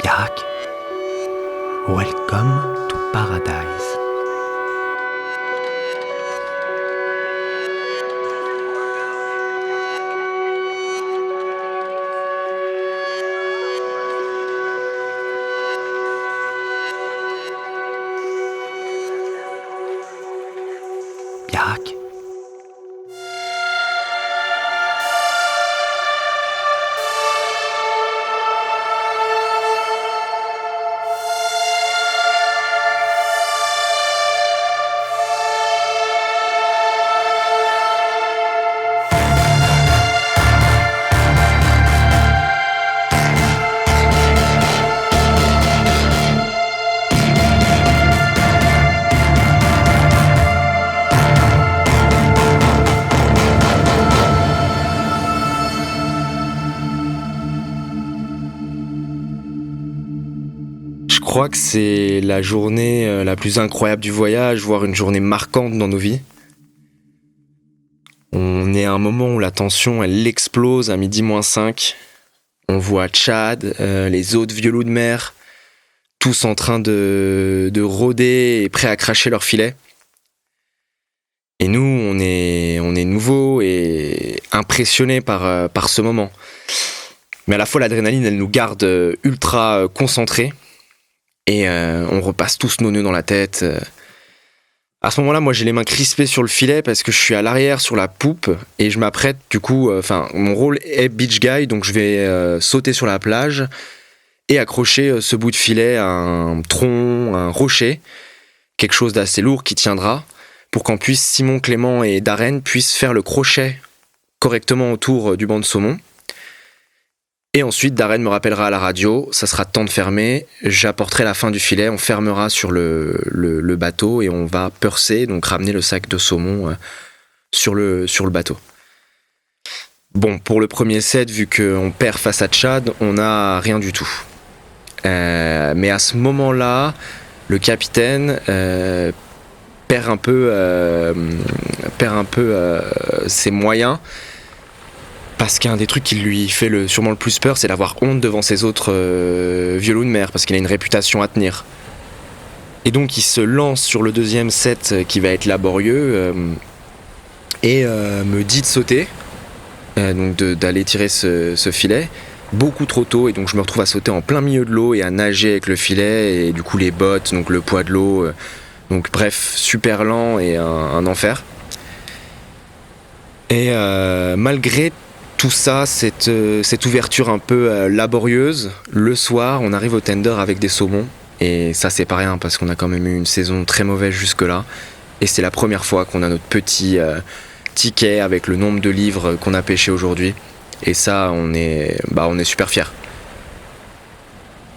Yarak, welcome to paradise. Yarak. Je crois que c'est la journée la plus incroyable du voyage, voire une journée marquante dans nos vies. On est à un moment où la tension, elle explose à 12:05. On voit Tchad, les autres vieux loups de mer, tous en train de rôder et prêts à cracher leur filet. Et nous, on est nouveaux et impressionnés par ce moment. Mais à la fois, l'adrénaline, elle nous garde ultra concentrés. Et on repasse tous nos nœuds dans la tête. À ce moment-là, moi, j'ai les mains crispées sur le filet parce que je suis à l'arrière sur la poupe et je m'apprête, du coup, mon rôle est beach guy, donc je vais sauter sur la plage et accrocher ce bout de filet à un tronc, un rocher, quelque chose d'assez lourd qui tiendra, pour qu'en puisse Simon, Clément et Darren puissent faire le crochet correctement autour du banc de saumon. Et ensuite, Darren me rappellera à la radio, ça sera temps de fermer, j'apporterai la fin du filet, on fermera sur le bateau et on va purser, donc ramener le sac de saumon sur le bateau. Bon, pour le premier set, vu qu'on perd face à Tchad, on n'a rien du tout. Mais à ce moment-là, le capitaine perd un peu ses moyens. Parce qu'un des trucs qui lui fait sûrement le plus peur, c'est d'avoir honte devant ses autres vieux loups de mer, parce qu'il a une réputation à tenir. Et donc il se lance sur le deuxième set qui va être laborieux et me dit de sauter, donc d'aller tirer ce filet, beaucoup trop tôt, et donc je me retrouve à sauter en plein milieu de l'eau et à nager avec le filet, et du coup les bottes, donc le poids de l'eau, donc bref, super lent et un enfer. Et malgré tout ça, cette ouverture un peu laborieuse, le soir, on arrive au tender avec des saumons. Et ça, c'est pas rien, parce qu'on a quand même eu une saison très mauvaise jusque-là. Et c'est la première fois qu'on a notre petit ticket avec le nombre de livres qu'on a pêché aujourd'hui. Et ça, on est super fiers.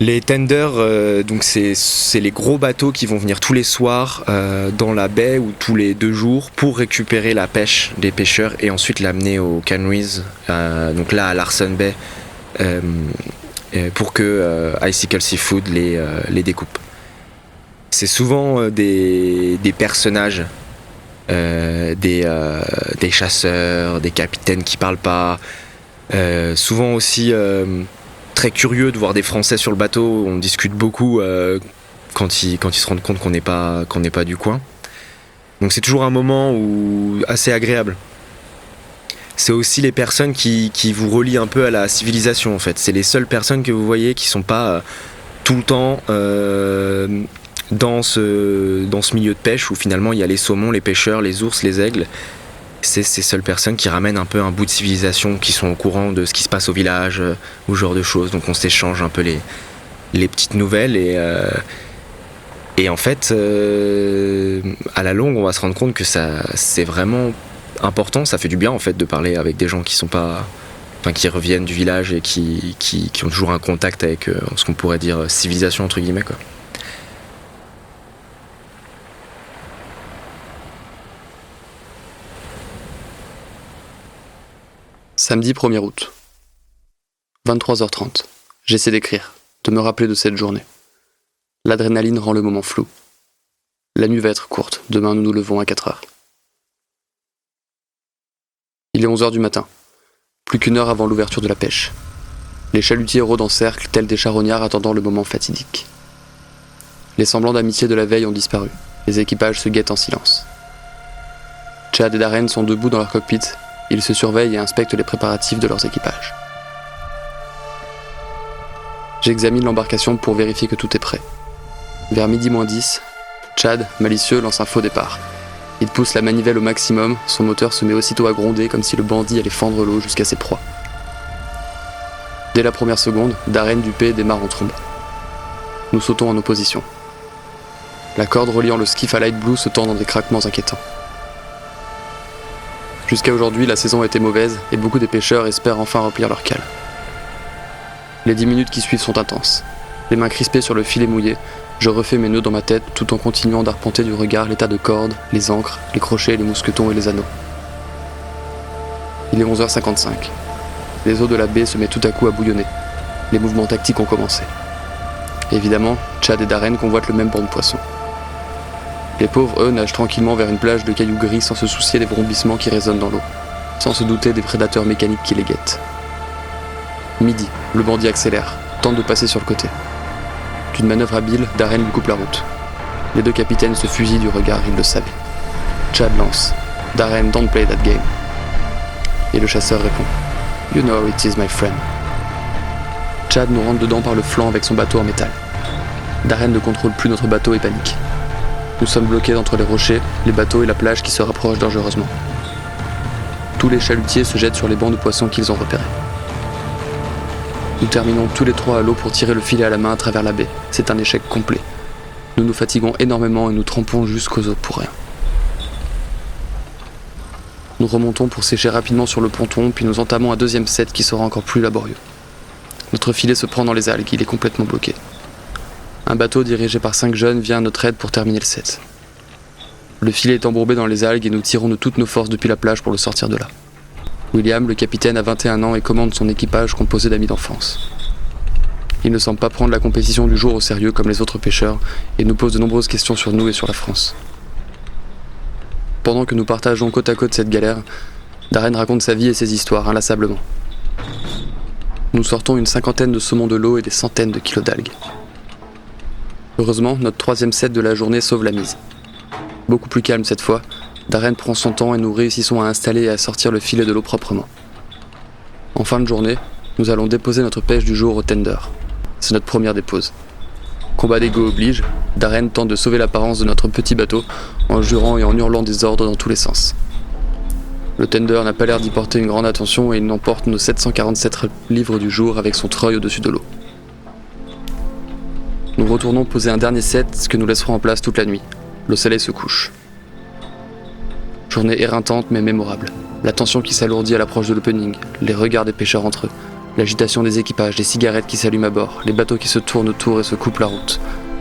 Les tenders, donc c'est les gros bateaux qui vont venir tous les soirs dans la baie ou tous les 2 jours pour récupérer la pêche des pêcheurs et ensuite l'amener aux canneries, donc là à Larsen Bay, pour que Icicle Seafood les découpe. C'est souvent des personnages, des chasseurs, des capitaines qui parlent pas, souvent aussi très curieux de voir des Français sur le bateau. On discute beaucoup quand ils se rendent compte qu'on n'est pas du coin. Donc c'est toujours un moment assez agréable. C'est aussi les personnes qui vous relient un peu à la civilisation en fait. C'est les seules personnes que vous voyez qui sont pas tout le temps dans ce milieu de pêche où finalement il y a les saumons, les pêcheurs, les ours, les aigles. C'est ces seules personnes qui ramènent un peu un bout de civilisation, qui sont au courant de ce qui se passe au village, ou ce genre de choses. Donc on s'échange un peu les petites nouvelles et en fait, à la longue, on va se rendre compte que c'est vraiment important. Ça fait du bien en fait de parler avec des gens qui reviennent du village et qui ont toujours un contact avec ce qu'on pourrait dire civilisation entre guillemets quoi. Samedi 1er août. 23h30. J'essaie d'écrire, de me rappeler de cette journée. L'adrénaline rend le moment flou. La nuit va être courte, demain nous nous levons à 4h. Il est 11h du matin, plus qu'1 heure avant l'ouverture de la pêche. Les chalutiers rôdent en cercle, tels des charognards attendant le moment fatidique. Les semblants d'amitié de la veille ont disparu. Les équipages se guettent en silence. Chad et Darren sont debout dans leur cockpit. Ils se surveillent et inspectent les préparatifs de leurs équipages. J'examine l'embarcation pour vérifier que tout est prêt. Vers midi moins 10, Chad, malicieux, lance un faux départ. Il pousse la manivelle au maximum, son moteur se met aussitôt à gronder comme si le bandit allait fendre l'eau jusqu'à ses proies. Dès la première seconde, Darren Dupé démarre en trombe. Nous sautons en opposition. La corde reliant le skiff à Light Blue se tend dans des craquements inquiétants. Jusqu'à aujourd'hui, la saison a été mauvaise et beaucoup des pêcheurs espèrent enfin remplir leur cale. Les 10 minutes qui suivent sont intenses. Les mains crispées sur le filet mouillé, je refais mes nœuds dans ma tête tout en continuant d'arpenter du regard les tas de cordes, les ancres, les crochets, les mousquetons et les anneaux. Il est 11h55. Les eaux de la baie se mettent tout à coup à bouillonner. Les mouvements tactiques ont commencé. Évidemment, Chad et Darren convoitent le même banc de poissons. Les pauvres, eux, nagent tranquillement vers une plage de cailloux gris sans se soucier des vrombissements qui résonnent dans l'eau, sans se douter des prédateurs mécaniques qui les guettent. Midi, le bandit accélère, tente de passer sur le côté. D'une manœuvre habile, Darren lui coupe la route. Les deux capitaines se fusillent du regard, ils le savaient. Chad lance. Darren, don't play that game. Et le chasseur répond. You know it is my friend. Chad nous rentre dedans par le flanc avec son bateau en métal. Darren ne contrôle plus notre bateau et panique. Nous sommes bloqués entre les rochers, les bateaux et la plage qui se rapprochent dangereusement. Tous les chalutiers se jettent sur les bancs de poissons qu'ils ont repérés. Nous terminons tous les trois à l'eau pour tirer le filet à la main à travers la baie. C'est un échec complet. Nous nous fatiguons énormément et nous trempons jusqu'aux os pour rien. Nous remontons pour sécher rapidement sur le ponton, puis nous entamons un deuxième set qui sera encore plus laborieux. Notre filet se prend dans les algues, il est complètement bloqué. Un bateau dirigé par 5 jeunes vient à notre aide pour terminer le set. Le filet est embourbé dans les algues et nous tirons de toutes nos forces depuis la plage pour le sortir de là. William, le capitaine, a 21 ans et commande son équipage composé d'amis d'enfance. Il ne semble pas prendre la compétition du jour au sérieux comme les autres pêcheurs et nous pose de nombreuses questions sur nous et sur la France. Pendant que nous partageons côte à côte cette galère, Darren raconte sa vie et ses histoires inlassablement. Nous sortons une 50aine de saumons de l'eau et des centaines de kilos d'algues. Heureusement, notre troisième set de la journée sauve la mise. Beaucoup plus calme cette fois, Darren prend son temps et nous réussissons à installer et à sortir le filet de l'eau proprement. En fin de journée, nous allons déposer notre pêche du jour au tender. C'est notre première dépose. Combat d'ego oblige, Darren tente de sauver l'apparence de notre petit bateau en jurant et en hurlant des ordres dans tous les sens. Le tender n'a pas l'air d'y porter une grande attention et il emporte nos 747 livres du jour avec son treuil au-dessus de l'eau. Nous retournons poser un dernier set que nous laisserons en place toute la nuit. Le soleil se couche. Journée éreintante mais mémorable. La tension qui s'alourdit à l'approche de l'opening, les regards des pêcheurs entre eux, l'agitation des équipages, les cigarettes qui s'allument à bord, les bateaux qui se tournent autour et se coupent la route,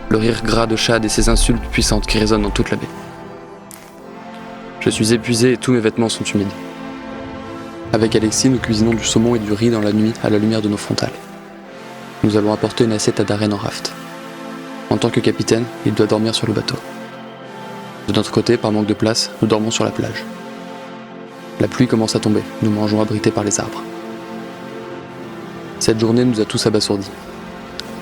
le rire gras de Chad et ses insultes puissantes qui résonnent dans toute la baie. Je suis épuisé et tous mes vêtements sont humides. Avec Alexis, nous cuisinons du saumon et du riz dans la nuit à la lumière de nos frontales. Nous allons apporter une assiette à Darren en raft. En tant que capitaine, il doit dormir sur le bateau. De notre côté, par manque de place, nous dormons sur la plage. La pluie commence à tomber, nous mangeons abrités par les arbres. Cette journée nous a tous abasourdis.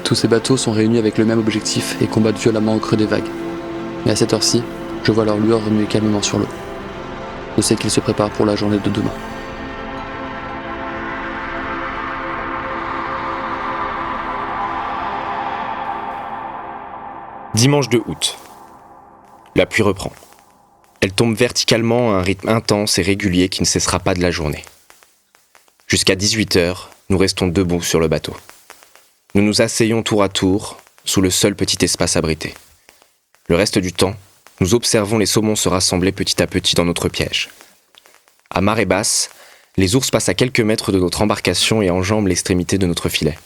Tous ces bateaux sont réunis avec le même objectif et combattent violemment au creux des vagues. Mais à cette heure-ci, je vois leur lueur remuer calmement sur l'eau. Je sais qu'ils se préparent pour la journée de demain. Dimanche 2 août. La pluie reprend. Elle tombe verticalement à un rythme intense et régulier qui ne cessera pas de la journée. Jusqu'à 18h, nous restons debout sur le bateau. Nous nous asseyons tour à tour, sous le seul petit espace abrité. Le reste du temps, nous observons les saumons se rassembler petit à petit dans notre piège. À marée basse, les ours passent à quelques mètres de notre embarcation et enjambent l'extrémité de notre filet.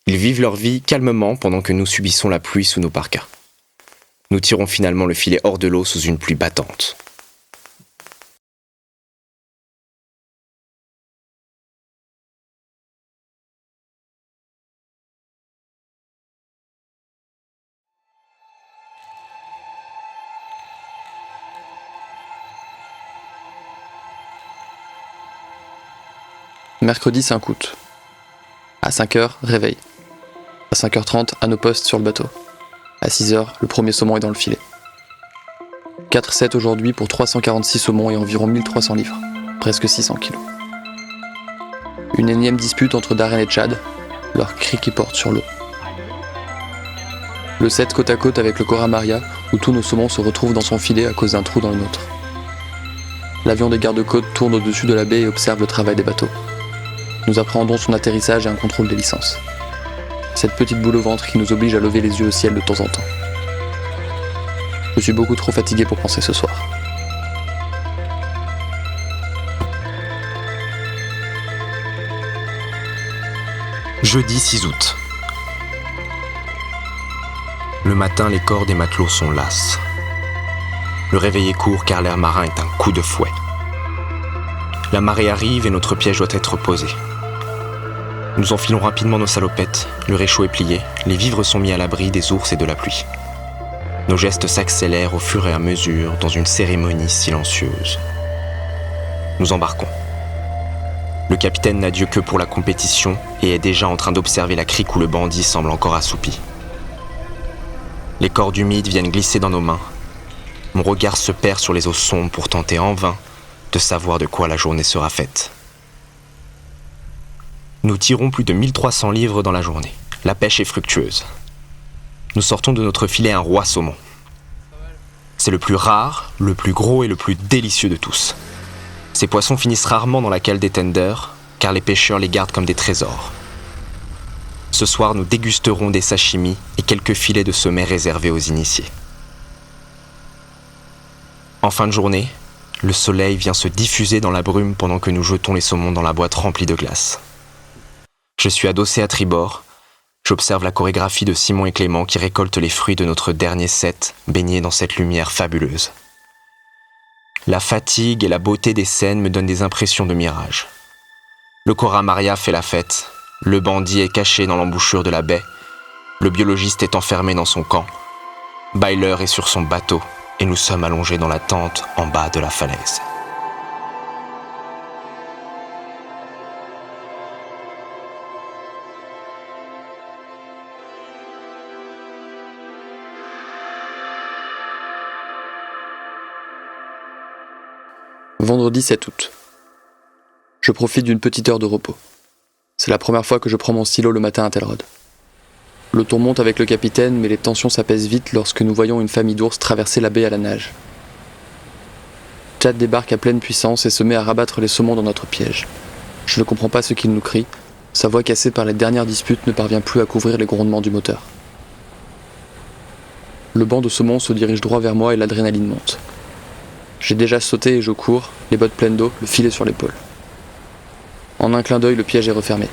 Ils vivent leur vie calmement pendant que nous subissons la pluie sous nos parkas. Nous tirons finalement le filet hors de l'eau sous une pluie battante. Mercredi 5 août. À 5h, réveil. À 5h30, à nos postes sur le bateau. À 6h, le premier saumon est dans le filet. 4-7 aujourd'hui pour 346 saumons et environ 1300 livres, presque 600 kilos. Une énième dispute entre Darren et Chad, leur cri qui porte sur l'eau. Le 7 côte à côte avec le Cora Maria, où tous nos saumons se retrouvent dans son filet à cause d'un trou dans le nôtre. L'avion des gardes-côtes tourne au-dessus de la baie et observe le travail des bateaux. Nous appréhendons son atterrissage et un contrôle des licences. Cette petite boule au ventre qui nous oblige à lever les yeux au ciel de temps en temps. Je suis beaucoup trop fatigué pour penser ce soir. Jeudi 6 août. Le matin, les corps des matelots sont lasses. Le réveil est court car l'air marin est un coup de fouet. La marée arrive et notre piège doit être posé. Nous enfilons rapidement nos salopettes, le réchaud est plié, les vivres sont mis à l'abri des ours et de la pluie. Nos gestes s'accélèrent au fur et à mesure dans une cérémonie silencieuse. Nous embarquons. Le capitaine n'a Dieu que pour la compétition et est déjà en train d'observer la crique où le bandit semble encore assoupi. Les cordes humides viennent glisser dans nos mains. Mon regard se perd sur les eaux sombres pour tenter en vain de savoir de quoi la journée sera faite. Nous tirons plus de 1300 livres dans la journée. La pêche est fructueuse. Nous sortons de notre filet un roi saumon. C'est le plus rare, le plus gros et le plus délicieux de tous. Ces poissons finissent rarement dans la cale des tenders, car les pêcheurs les gardent comme des trésors. Ce soir, nous dégusterons des sashimi et quelques filets de sommet réservés aux initiés. En fin de journée, le soleil vient se diffuser dans la brume pendant que nous jetons les saumons dans la boîte remplie de glace. Je suis adossé à tribord. J'observe la chorégraphie de Simon et Clément qui récoltent les fruits de notre dernier set, baignés dans cette lumière fabuleuse. La fatigue et la beauté des scènes me donnent des impressions de mirage. Le Cora Maria fait la fête, le bandit est caché dans l'embouchure de la baie, le biologiste est enfermé dans son camp, Byler est sur son bateau et nous sommes allongés dans la tente en bas de la falaise. Vendredi 7 août. Je profite d'une petite heure de repos. C'est la première fois que je prends mon stylo le matin à Telrod. Le ton monte avec le capitaine, mais les tensions s'apaisent vite lorsque nous voyons une famille d'ours traverser la baie à la nage. Chad débarque à pleine puissance et se met à rabattre les saumons dans notre piège. Je ne comprends pas ce qu'il nous crie. Sa voix cassée par les dernières disputes ne parvient plus à couvrir les grondements du moteur. Le banc de saumons se dirige droit vers moi et l'adrénaline monte. J'ai déjà sauté et je cours, les bottes pleines d'eau, le filet sur l'épaule. En un clin d'œil, le piège est refermé.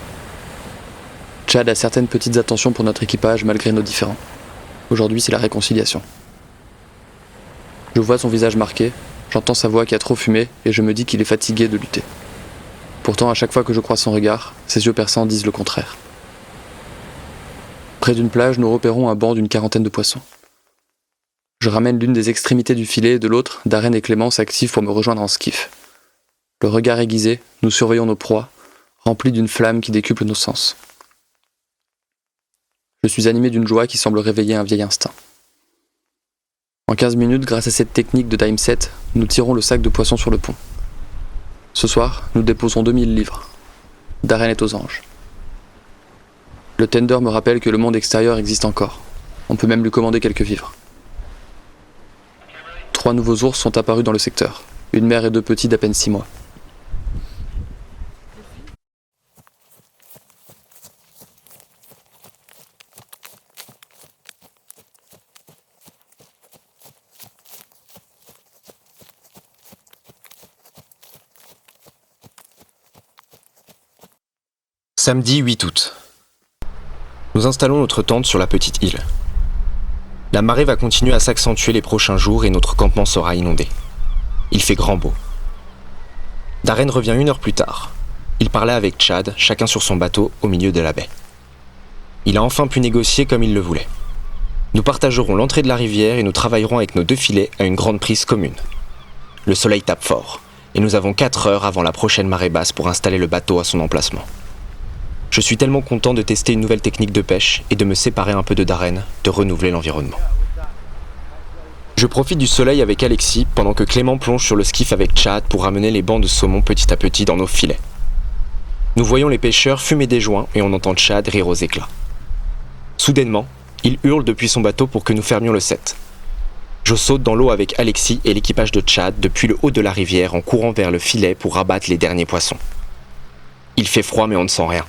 Chad a certaines petites attentions pour notre équipage malgré nos différends. Aujourd'hui, c'est la réconciliation. Je vois son visage marqué, j'entends sa voix qui a trop fumé et je me dis qu'il est fatigué de lutter. Pourtant, à chaque fois que je croise son regard, ses yeux perçants disent le contraire. Près d'une plage, nous repérons un banc d'une quarantaine de poissons. Je ramène l'une des extrémités du filet et de l'autre, Darren et Clément s'activent pour me rejoindre en skiff. Le regard aiguisé, nous surveillons nos proies, remplis d'une flamme qui décuple nos sens. Je suis animé d'une joie qui semble réveiller un vieil instinct. En 15 minutes, grâce à cette technique de time set, nous tirons le sac de poissons sur le pont. Ce soir, nous déposons 2000 livres. Darren est aux anges. Le tender me rappelle que le monde extérieur existe encore. On peut même lui commander quelques vivres. 3 nouveaux ours sont apparus dans le secteur. Une mère et 2 petits d'à peine 6 mois. Samedi 8 août. Nous installons notre tente sur la petite île. La marée va continuer à s'accentuer les prochains jours et notre campement sera inondé. Il fait grand beau. Darren revient 1 heure plus tard. Il parlait avec Chad, chacun sur son bateau, au milieu de la baie. Il a enfin pu négocier comme il le voulait. Nous partagerons l'entrée de la rivière et nous travaillerons avec nos 2 filets à une grande prise commune. Le soleil tape fort, et nous avons 4 heures avant la prochaine marée basse pour installer le bateau à son emplacement. Je suis tellement content de tester une nouvelle technique de pêche et de me séparer un peu de Darren, de renouveler l'environnement. Je profite du soleil avec Alexis pendant que Clément plonge sur le skiff avec Chad pour ramener les bancs de saumon petit à petit dans nos filets. Nous voyons les pêcheurs fumer des joints et on entend Chad rire aux éclats. Soudainement, il hurle depuis son bateau pour que nous fermions le set. Je saute dans l'eau avec Alexis et l'équipage de Chad depuis le haut de la rivière en courant vers le filet pour rabattre les derniers poissons. Il fait froid mais on ne sent rien.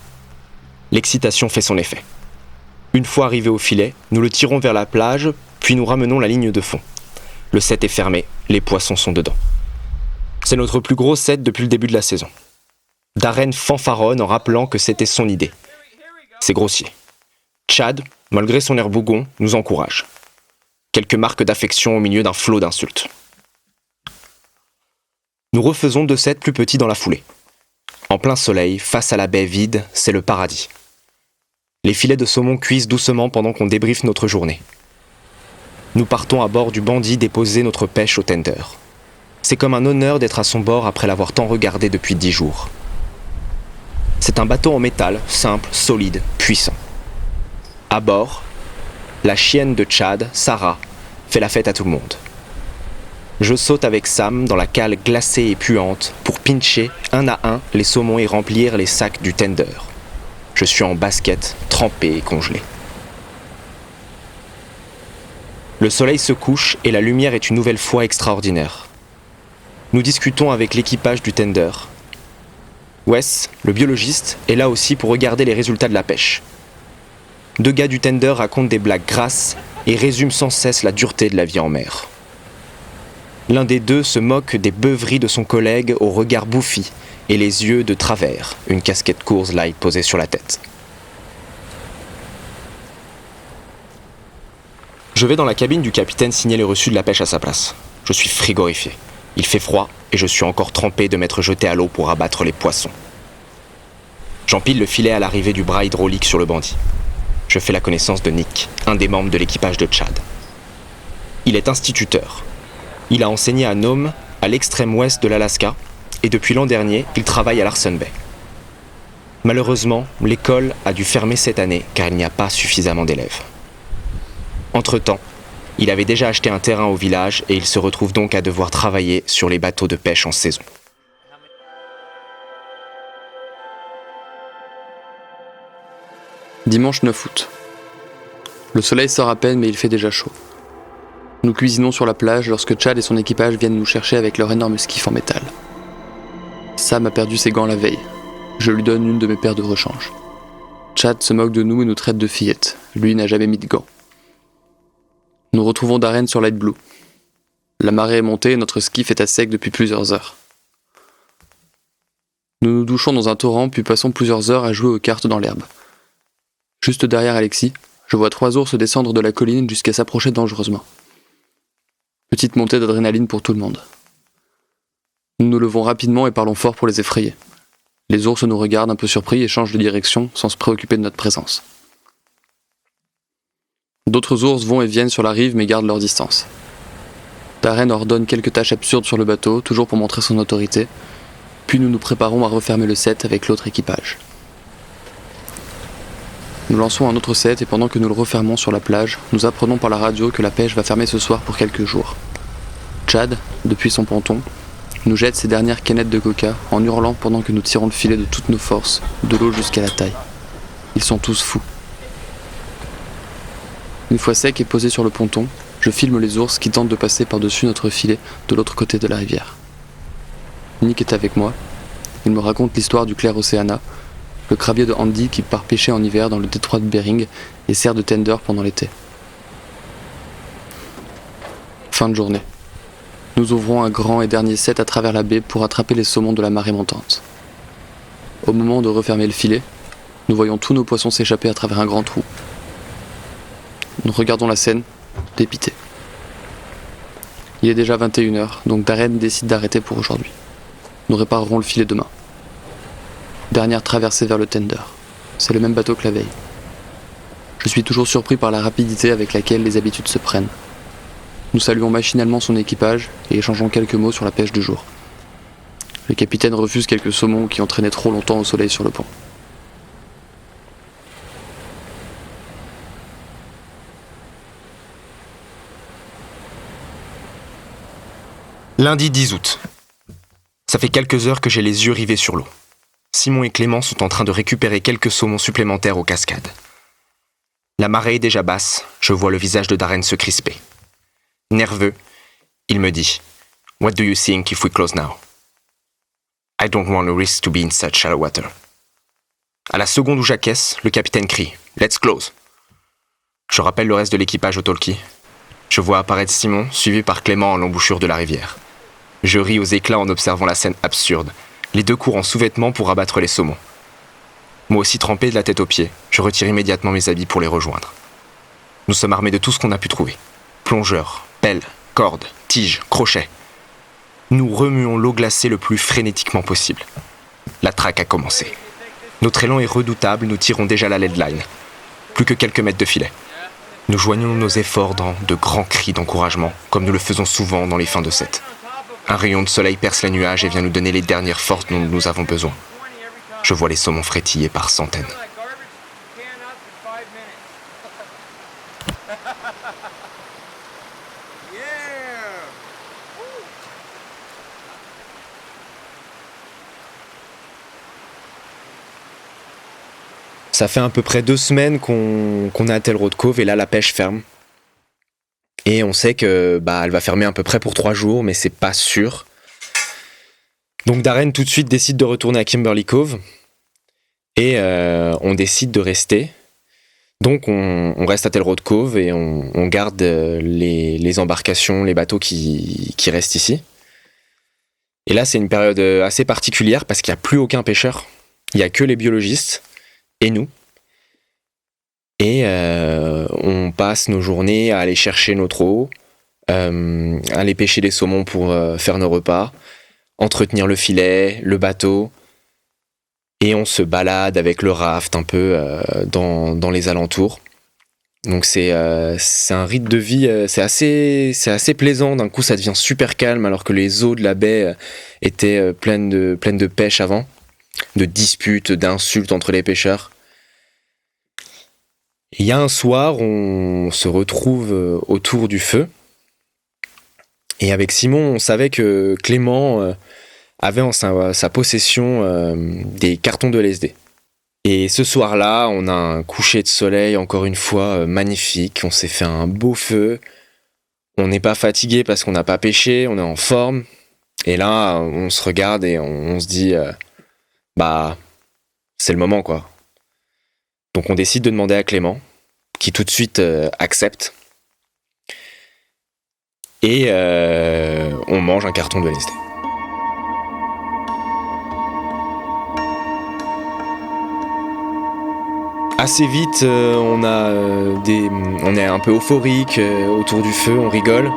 L'excitation fait son effet. Une fois arrivé au filet, nous le tirons vers la plage, puis nous ramenons la ligne de fond. Le set est fermé, les poissons sont dedans. C'est notre plus gros set depuis le début de la saison. Darren fanfaronne en rappelant que c'était son idée. C'est grossier. Chad, malgré son air bougon, nous encourage. Quelques marques d'affection au milieu d'un flot d'insultes. Nous refaisons 2 sets plus petits dans la foulée. En plein soleil, face à la baie vide, c'est le paradis. Les filets de saumon cuisent doucement pendant qu'on débriefe notre journée. Nous partons à bord du Bandit déposer notre pêche au tender. C'est comme un honneur d'être à son bord après l'avoir tant regardé depuis 10 jours. C'est un bateau en métal, simple, solide, puissant. À bord, la chienne de Chad, Sarah, fait la fête à tout le monde. Je saute avec Sam dans la cale glacée et puante pour pincher un à un les saumons et remplir les sacs du tender. Je suis en basket, trempé et congelé. Le soleil se couche et la lumière est une nouvelle fois extraordinaire. Nous discutons avec l'équipage du tender. Wes, le biologiste, est là aussi pour regarder les résultats de la pêche. 2 gars du tender racontent des blagues grasses et résument sans cesse la dureté de la vie en mer. L'un des deux se moque des beuveries de son collègue au regard bouffi et les yeux de travers, une casquette Coors Light posée sur la tête. Je vais dans la cabine du capitaine signer les reçus de la pêche à sa place. Je suis frigorifié. Il fait froid et je suis encore trempé de m'être jeté à l'eau pour abattre les poissons. J'empile le filet à l'arrivée du bras hydraulique sur le bandit. Je fais la connaissance de Nick, un des membres de l'équipage de Chad. Il est instituteur. Il a enseigné à Nome, à l'extrême ouest de l'Alaska, et depuis l'an dernier, il travaille à Larsen Bay. Malheureusement, l'école a dû fermer cette année car il n'y a pas suffisamment d'élèves. Entre-temps, il avait déjà acheté un terrain au village et il se retrouve donc à devoir travailler sur les bateaux de pêche en saison. Dimanche 9 août. Le soleil sort à peine mais il fait déjà chaud. Nous cuisinons sur la plage lorsque Chad et son équipage viennent nous chercher avec leur énorme skiff en métal. Sam a perdu ses gants la veille. Je lui donne une de mes paires de rechange. Chad se moque de nous et nous traite de fillettes. Lui n'a jamais mis de gants. Nous retrouvons Darren sur Light Blue. La marée est montée et notre skiff est à sec depuis plusieurs heures. Nous nous douchons dans un torrent puis passons plusieurs heures à jouer aux cartes dans l'herbe. Juste derrière Alexis, je vois 3 ours descendre de la colline jusqu'à s'approcher dangereusement. Petite montée d'adrénaline pour tout le monde. Nous nous levons rapidement et parlons fort pour les effrayer. Les ours nous regardent un peu surpris et changent de direction sans se préoccuper de notre présence. D'autres ours vont et viennent sur la rive mais gardent leur distance. Darren ordonne quelques tâches absurdes sur le bateau, toujours pour montrer son autorité, puis nous nous préparons à refermer le set avec l'autre équipage. Nous lançons un autre set et pendant que nous le refermons sur la plage, nous apprenons par la radio que la pêche va fermer ce soir pour quelques jours. Chad, depuis son ponton, nous jette ses dernières canettes de coca en hurlant pendant que nous tirons le filet de toutes nos forces, de l'eau jusqu'à la taille. Ils sont tous fous. Une fois sec et posé sur le ponton, je filme les ours qui tentent de passer par-dessus notre filet de l'autre côté de la rivière. Nick est avec moi. Il me raconte l'histoire du Clair Oceana, le crabier de Andy qui part pêcher en hiver dans le détroit de Bering et sert de tender pendant l'été. Fin de journée. Nous ouvrons un grand et dernier set à travers la baie pour attraper les saumons de la marée montante. Au moment de refermer le filet, nous voyons tous nos poissons s'échapper à travers un grand trou. Nous regardons la scène, dépités. Il est déjà 21h, donc Darren décide d'arrêter pour aujourd'hui. Nous réparerons le filet demain. Dernière traversée vers le tender. C'est le même bateau que la veille. Je suis toujours surpris par la rapidité avec laquelle les habitudes se prennent. Nous saluons machinalement son équipage et échangeons quelques mots sur la pêche du jour. Le capitaine refuse quelques saumons qui ont traîné trop longtemps au soleil sur le pont. Lundi 10 août. Ça fait quelques heures que j'ai les yeux rivés sur l'eau. Simon et Clément sont en train de récupérer quelques saumons supplémentaires aux cascades. La marée est déjà basse, je vois le visage de Darren se crisper. Nerveux, il me dit « What do you think if we close now? I don't want to risk to be in such shallow water. » À la seconde où j'acquiesce, le capitaine crie « Let's close !» Je rappelle le reste de l'équipage au talkie. Je vois apparaître Simon, suivi par Clément en l'embouchure de la rivière. Je ris aux éclats en observant la scène absurde. Les deux courent en sous-vêtements pour abattre les saumons. Moi aussi trempé de la tête aux pieds, je retire immédiatement mes habits pour les rejoindre. Nous sommes armés de tout ce qu'on a pu trouver. Plongeurs, pelles, cordes, tiges, crochets. Nous remuons l'eau glacée le plus frénétiquement possible. La traque a commencé. Notre élan est redoutable, nous tirons déjà la lead line. Plus que quelques mètres de filet. Nous joignons nos efforts dans de grands cris d'encouragement, comme nous le faisons souvent dans les fins de set. Un rayon de soleil perce les nuages et vient nous donner les dernières forces dont nous avons besoin. Je vois les saumons frétiller par centaines. Ça fait à peu près 2 semaines qu'on est à Tellroad Cove et là la pêche ferme. Et on sait que elle va fermer à peu près pour 3 jours, mais c'est pas sûr. Donc Darren tout de suite décide de retourner à Kimberly Cove et on décide de rester. Donc on reste à Tellroad Cove et on garde les embarcations, les bateaux qui restent ici. Et là c'est une période assez particulière parce qu'il n'y a plus aucun pêcheur. Il n'y a que les biologistes et nous. Et on passe nos journées à aller chercher notre eau, à aller pêcher des saumons pour faire nos repas, entretenir le filet, le bateau, et on se balade avec le raft un peu dans les alentours. Donc c'est un rythme de vie, c'est assez plaisant. D'un coup ça devient super calme alors que les eaux de la baie étaient pleines de pêche avant, de disputes, d'insultes entre les pêcheurs. Il y a un soir, on se retrouve autour du feu. Et avec Simon, on savait que Clément avait en sa possession des cartons de LSD. Et ce soir-là, on a un coucher de soleil, encore une fois, magnifique. On s'est fait un beau feu. On n'est pas fatigué parce qu'on n'a pas pêché, on est en forme. Et là, on se regarde et on se dit, c'est le moment, quoi. Donc on décide de demander à Clément, qui tout de suite accepte. Et on mange un carton de LSD. Assez vite, on est un peu euphorique autour du feu, on rigole.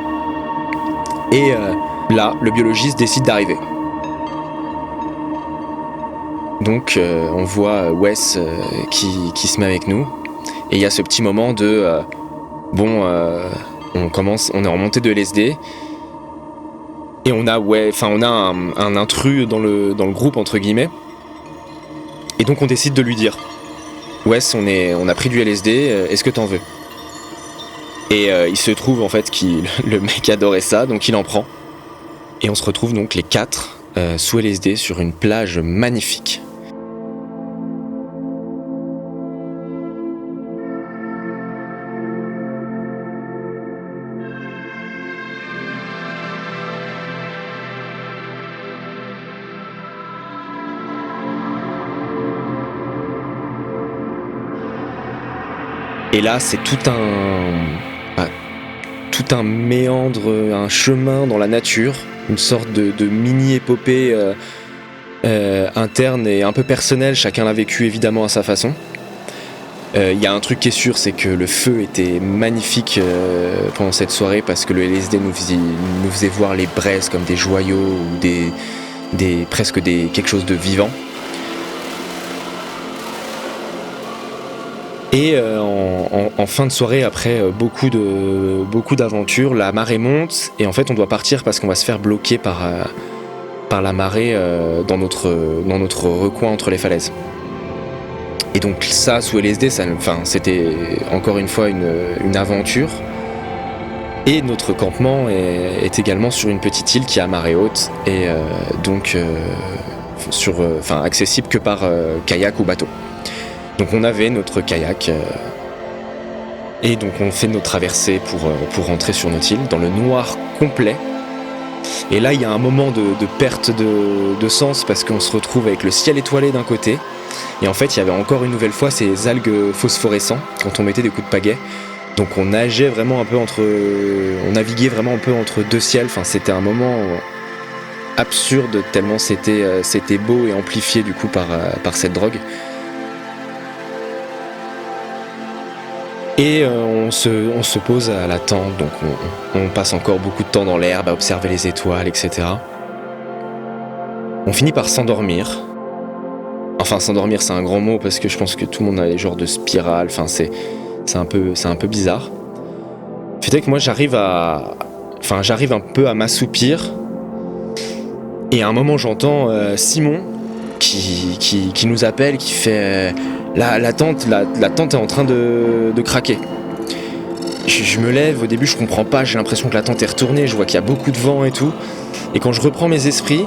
Et là, le biologiste décide d'arriver. Donc on voit Wes qui se met avec nous. Et il y a ce petit moment de on est en montée de LSD. Et on a un intrus dans le groupe entre guillemets. Et donc on décide de lui dire Wes, on a pris du LSD, est-ce que t'en veux? Et il se trouve en fait que le mec adorait ça, donc il en prend. Et on se retrouve donc les 4 sous LSD sur une plage magnifique. Et là, c'est tout un méandre, un chemin dans la nature, une sorte de mini-épopée interne et un peu personnelle. Chacun l'a vécu évidemment à sa façon. Il y a un truc qui est sûr, c'est que le feu était magnifique pendant cette soirée parce que le LSD nous faisait voir les braises comme des joyaux ou quelque chose de vivant. Et en fin de soirée, après beaucoup d'aventures, la marée monte et en fait on doit partir parce qu'on va se faire bloquer par la marée dans notre recoin entre les falaises. Et donc ça, sous LSD, c'était encore une fois une aventure. Et notre campement est également sur une petite île qui est à marée haute et donc accessible que par kayak ou bateau. Donc on avait notre kayak et donc on fait notre traversée pour rentrer sur notre île dans le noir complet. Et là il y a un moment de perte de sens parce qu'on se retrouve avec le ciel étoilé d'un côté et en fait il y avait encore une nouvelle fois ces algues phosphorescentes quand on mettait des coups de pagaie. Donc on naviguait vraiment un peu entre deux ciels. Enfin, c'était un moment absurde tellement c'était beau et amplifié du coup par cette drogue. Et on se pose à la tente, donc on passe encore beaucoup de temps dans l'herbe à observer les étoiles, etc. On finit par s'endormir. Enfin, s'endormir, c'est un grand mot parce que je pense que tout le monde a les genres de spirales. Enfin, c'est un peu bizarre. Fait que moi j'arrive un peu à m'assoupir et à un moment j'entends Simon qui nous appelle, qui fait la tente est en train de craquer. Je me lève, au début je comprends pas, j'ai l'impression que la tente est retournée, je vois qu'il y a beaucoup de vent et tout, et quand je reprends mes esprits,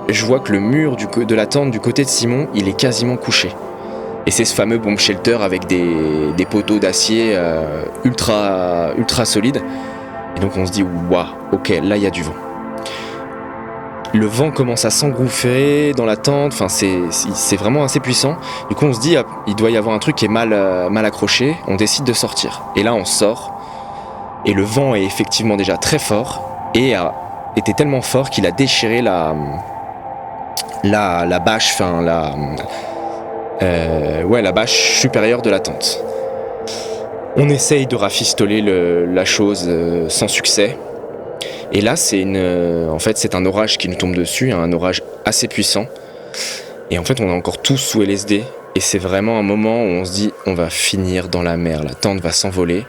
je vois que le mur de la tente du côté de Simon, il est quasiment couché. Et c'est ce fameux bomb shelter avec des poteaux d'acier ultra solides. Et donc on se dit, waouh, ok, là il y a du vent. Le vent commence à s'engouffrer dans la tente, enfin c'est vraiment assez puissant. Du coup on se dit, il doit y avoir un truc qui est mal accroché, on décide de sortir. Et là on sort, et le vent est effectivement déjà très fort, et était tellement fort qu'il a déchiré la bâche, la bâche supérieure de la tente. On essaye de rafistoler la chose sans succès. Et là, c'est un orage qui nous tombe dessus, un orage assez puissant. Et en fait, on est encore tous sous LSD. Et c'est vraiment un moment où on se dit, on va finir dans la mer, la tente va s'envoler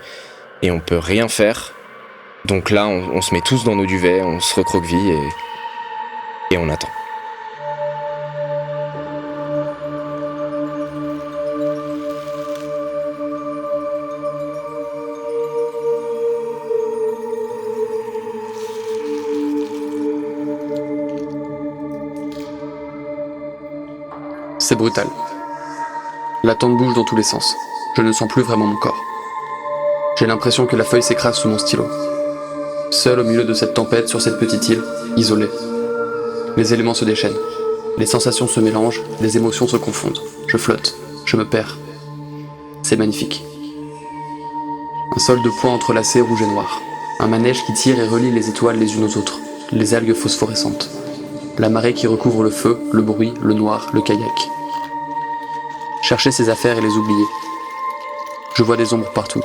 et on peut rien faire. Donc là, on se met tous dans nos duvets, on se recroqueville et on attend. C'est brutal. La tente bouge dans tous les sens. Je ne sens plus vraiment mon corps. J'ai l'impression que la feuille s'écrase sous mon stylo. Seul au milieu de cette tempête sur cette petite île, isolé. Les éléments se déchaînent. Les sensations se mélangent, les émotions se confondent. Je flotte, je me perds. C'est magnifique. Un sol de points entrelacés rouge et noir. Un manège qui tire et relie les étoiles les unes aux autres. Les algues phosphorescentes. La marée qui recouvre le feu, le bruit, le noir, le kayak. Chercher ses affaires et les oublier. Je vois des ombres partout.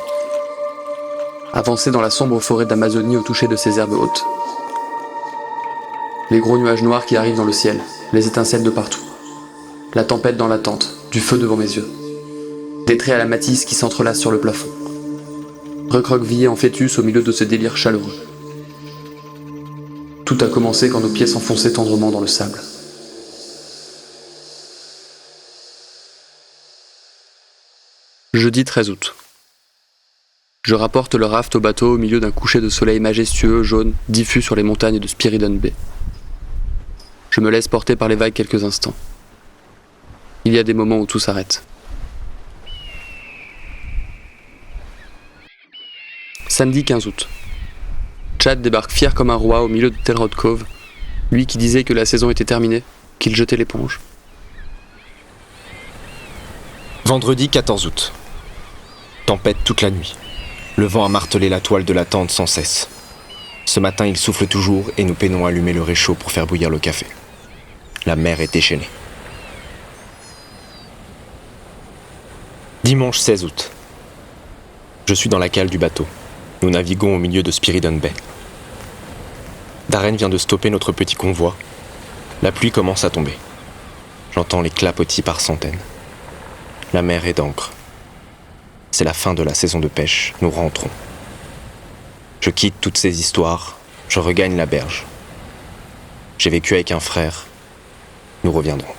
Avancer dans la sombre forêt d'Amazonie au toucher de ces herbes hautes. Les gros nuages noirs qui arrivent dans le ciel, les étincelles de partout. La tempête dans la tente, du feu devant mes yeux. Des traits à la matisse qui s'entrelacent sur le plafond. Recroquevillé en fœtus au milieu de ce délire chaleureux. Tout a commencé quand nos pieds s'enfonçaient tendrement dans le sable. Jeudi 13 août. Je rapporte le raft au bateau au milieu d'un coucher de soleil majestueux, jaune, diffus sur les montagnes de Spiridon Bay. Je me laisse porter par les vagues quelques instants. Il y a des moments où tout s'arrête. Samedi 15 août. Chad débarque fier comme un roi au milieu de Telrod Cove, lui qui disait que la saison était terminée, qu'il jetait l'éponge. Vendredi 14 août. Tempête toute la nuit. Le vent a martelé la toile de la tente sans cesse. Ce matin, il souffle toujours et nous peinons à allumer le réchaud pour faire bouillir le café. La mer est déchaînée. Dimanche 16 août. Je suis dans la cale du bateau. Nous naviguons au milieu de Spiridon Bay. Darren vient de stopper notre petit convoi. La pluie commence à tomber. J'entends les clapotis par centaines. La mer est d'encre. C'est la fin de la saison de pêche, nous rentrons. Je quitte toutes ces histoires, je regagne la berge. J'ai vécu avec un frère, nous reviendrons.